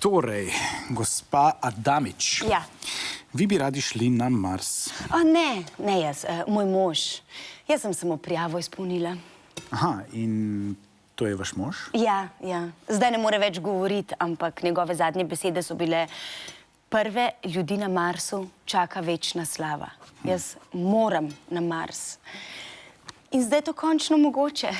Torej, gospa Adamič. Ja. Vi bi radi šli na Mars. Ne jaz, moj mož. Jaz sem samo prijavo izpolnila. Aha, in to je vaš mož? Ja. Zdaj ne more več govoriti, ampak njegove zadnje besede so bile: prve ljudi na Marsu čaka večna slava. Jaz moram na Mars. In zdaj je to končno mogoče.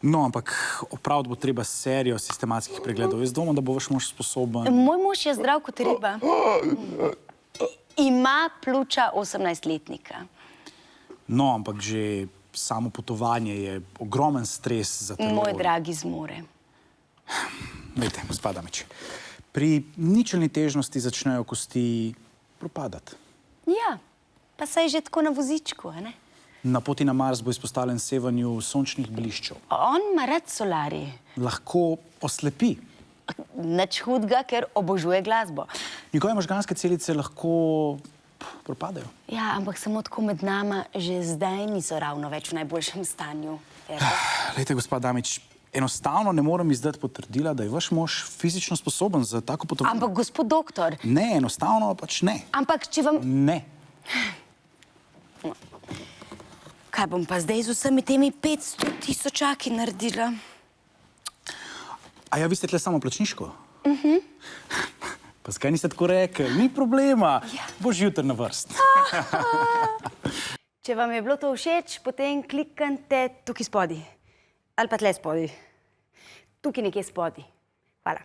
No, ampak opraviti bo treba serijo sistematskih pregledov. Jaz dvomim, da bo vaš mož sposoben. Moj mož je zdrav kot riba. Ima pljuča 18-letnika. No, ampak že samo potovanje je ogromen stres za telo. Moj dragi zmore. Glejte, gospa Adamič, pri ničelni težnosti začnejo kosti propadati. Ja, pa saj že tako na vozičku, a ne? Na poti na Mars bo izpostavljen sevanju sončnih bliščev. On ima rad solarij. Lahko oslepi. Nič hudega, ker obožuje glasbo. Njegove možganske celice lahko propadajo. Ja, ampak samo tako med nama že zdaj niso ravno več v najboljšem stanju. Glejte, gospa Adamič, enostavno ne morem izdati potrdila, da je vaš mož fizično sposoben za tako potovanje. Ampak, gospod doktor... Ne, enostavno pač ne. Ampak, če vam... Ne. Kaj bom pa zdaj z vsemi temi 500 tisočaki naredila? A ja, vi ste tle samo plačniško? Pa zakaj niste tako rekli? Ni problema. Boš jutri na vrst. Če vam je bilo to všeč, potem kliknite tukaj spodaj. Ali pa tle spodaj. Tukaj nekje spodaj. Hvala.